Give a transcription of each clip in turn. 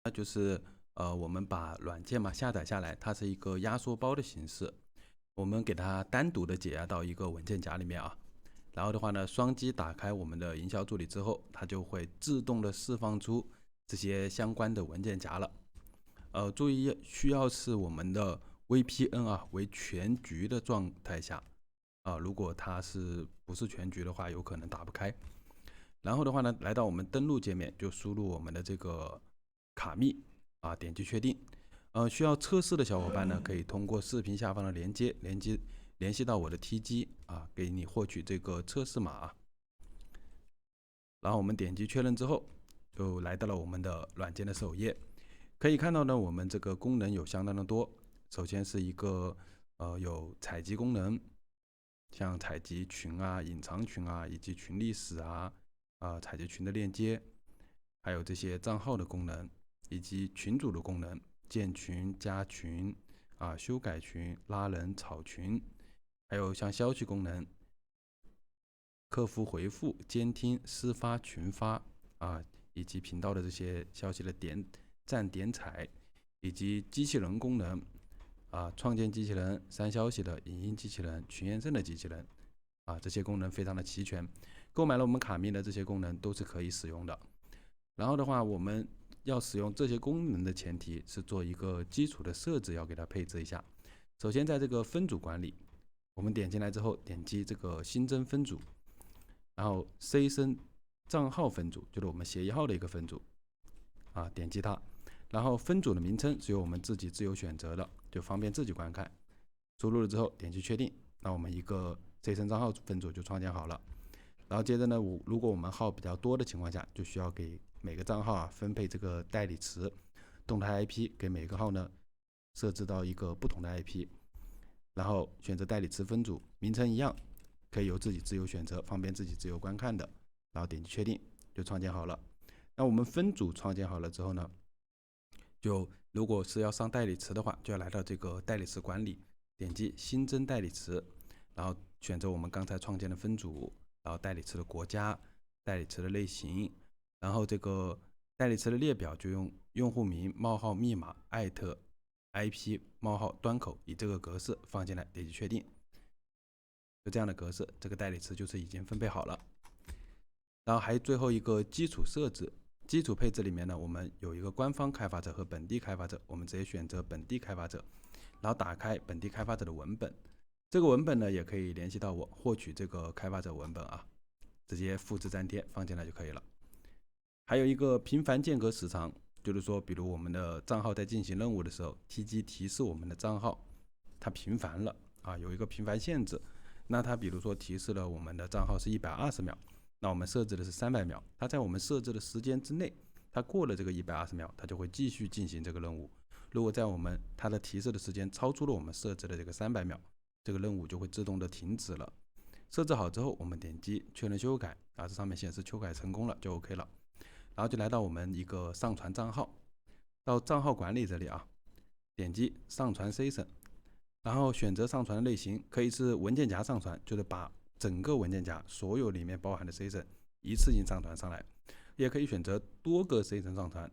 那就是我们把软件嘛下载下来，它是一个压缩包的形式，我们给它单独的解压到一个文件夹里面啊。然后的话呢，双击打开我们的营销助理之后，它就会自动的释放出这些相关的文件夹了。注意需要是我们的 VPN 啊为全局的状态下啊，如果它不是全局的话，有可能打不开。然后的话呢，来到我们登录界面，就输入我们的这个卡密啊，点击确定。需要测试的小伙伴呢，可以通过视频下方的联系到我的 TG 啊，给你获取这个测试码。然后我们点击确认之后，就来到了我们的软件的首页。可以看到呢，我们这个功能有相当的多。首先是一个有采集功能，像采集群啊、隐藏群啊，以及群历史啊、采集群的链接，还有这些账号的功能，以及群组的功能，建群、加群啊、修改群、拉人、草群，还有像消息功能、客服回复、监听、私发、群发啊，以及频道的这些消息的点赞、点踩，以及机器人功能啊，创建机器人、删消息的影音机器人、群验证的机器人啊，这些功能非常的齐全。购买了我们卡密的这些功能都是可以使用的。然后的话，我们要使用这些功能的前提是做一个基础的设置，要给它配置一下。首先，在这个分组管理，我们点进来之后，点击这个新增分组，然后 CSN 账号分组，就是我们协议号的一个分组啊，点击它。然后分组的名称是由我们自己自由选择的，就方便自己观看。输入了之后，点击确定，那我们一个 CSN 账号分组就创建好了。然后接着呢，如果我们号比较多的情况下，就需要给每个账号分配这个代理词，动态 IP 给每个号呢设置到一个不同的 IP，然后选择代理词分组，名称一样，可以由自己自由选择，方便自己自由观看的。然后点击确定，就创建好了。那我们分组创建好了之后呢，就如果是要上代理词的话，就要来到这个代理词管理，点击新增代理词，然后选择我们刚才创建的分组，然后代理词的国家、代理词的类型，然后这个代理词的列表就用用户名冒号密码艾特 IP 冒号端口以这个格式放进来，点击确定。就这样的格式，这个代理词就是已经分配好了。然后还有最后一个基础设置，基础配置里面呢，我们有一个官方开发者和本地开发者，我们直接选择本地开发者，然后打开本地开发者的文本。这个文本呢，也可以联系到我获取这个开发者文本啊，直接复制粘贴放进来就可以了。还有一个频繁间隔时长，就是说，比如我们的账号在进行任务的时候 ，TG 提示我们的账号它频繁了啊，有一个频繁限制。那它比如说提示了我们的账号是120秒，那我们设置的是300秒，它在我们设置的时间之内，它过了这个120秒，它就会继续进行这个任务。如果在它的提示的时间超出了我们设置的这个300秒，这个任务就会自动的停止了。设置好之后，我们点击确认修改啊，这上面显示修改成功了，就 OK 了。然后就来到我们一个上传账号，到账号管理这里啊，点击上传 session， 然后选择上传的类型，可以是文件夹上传，就是把整个文件夹所有里面包含的 session 一次性上传上来，也可以选择多个 session 上传。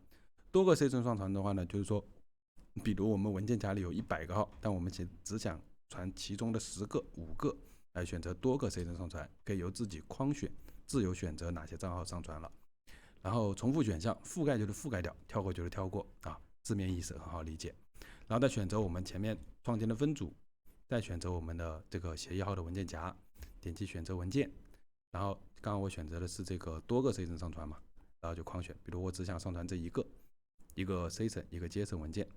多个 session 上传的话呢，就是说，比如我们文件夹里有100个号，但我们只想传其中的10个、5个，来选择多个 session 上传，可以由自己框选，自由选择哪些账号上传了。然后重复选项，覆盖就是覆盖掉，跳过就是跳过啊，字面意思很好理解。然后再选择我们前面创建的分组，再选择我们的这个协议号的文件夹，点击选择文件，然后刚刚我选择的是这个多个 session 上传嘛，然后就框选，比如我只想上传这一个 session 一个 JSON 文件，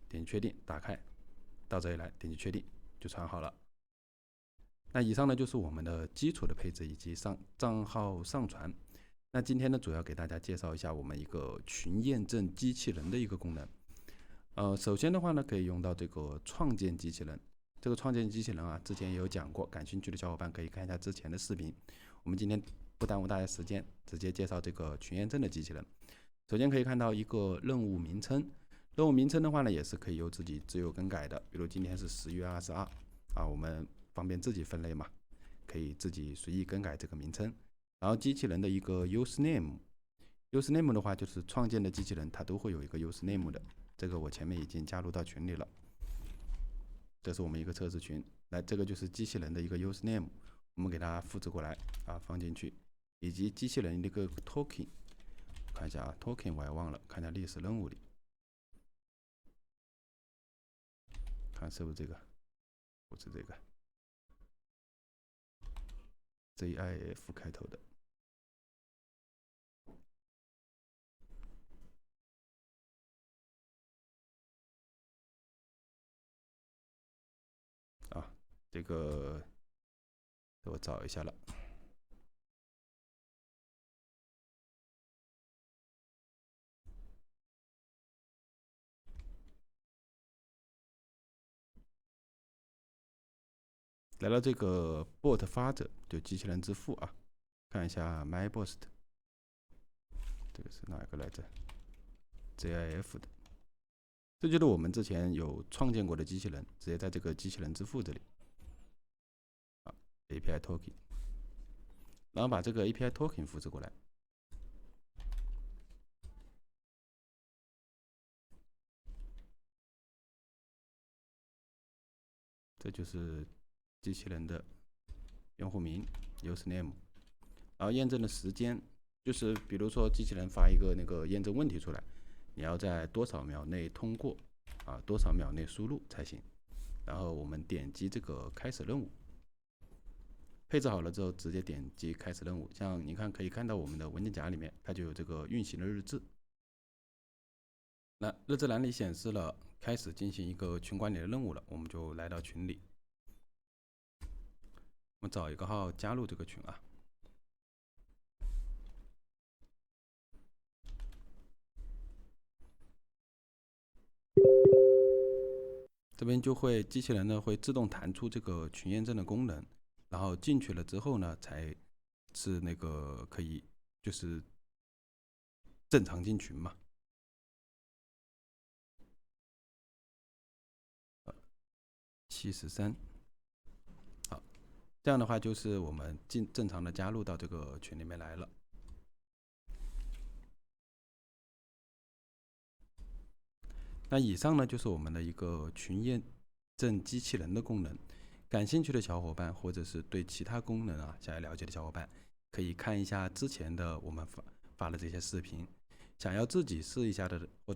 点击确定，打开，到这里来点击确定就传好了。那以上呢就是我们的基础的配置以及账号上传。那今天呢，主要给大家介绍一下我们一个群验证机器人的一个功能。首先的话呢，可以用到这个创建机器人。这个创建机器人啊，之前也有讲过，感兴趣的小伙伴可以看一下之前的视频。我们今天不耽误大家时间，直接介绍这个群验证的机器人。首先可以看到一个任务名称，任务名称的话呢，也是可以由自己自由更改的。比如今天是10月22啊，我们方便自己分类嘛，可以自己随意更改这个名称。然后机器人的一个 username username 的话，就是创建的机器人它都会有一个 username 的，这个我前面已经加入到群里了。这是我们一个测试群，来，这个就是机器人的一个 username， 我们给它复制过来啊，放进去，以及机器人的一个 token， 看一下啊 ，token 我还忘了，看一下历史任务里，看是不是这个，不是这个 ，GIF 开头的。啊，这个我找一下了。来到这个 bot 发者，就机器人之父啊，看一下 MyBoss， 这个是哪个来着 ？GIF 的，这就是我们之前有创建过的机器人，直接在这个机器人之父这里啊 ，API token， 然后把这个 API token 复制过来，这就是机器人的用户名 username， 然后验证的时间就是比如说机器人发一个那个验证问题出来，你要在多少秒内通过啊，多少秒内输入才行。然后我们点击这个开始任务，配置好了之后直接点击开始任务。像你看可以看到我们的文件夹里面它就有这个运行的日志。那日志栏里显示了开始进行一个群管理的任务了，我们就来到群里，我们找一个号加入这个群啊。这边就会机器人呢会自动弹出这个群验证的功能，然后进去了之后呢，才是那个可以就是正常进群嘛。73，好，这样的话就是我们正常的加入到这个群里面来了。那以上呢就是我们的一个群验证机器人的功能。感兴趣的小伙伴，或者是对其他功能啊想要了解的小伙伴，可以看一下之前的我们发的这些视频。想要自己试一下的，或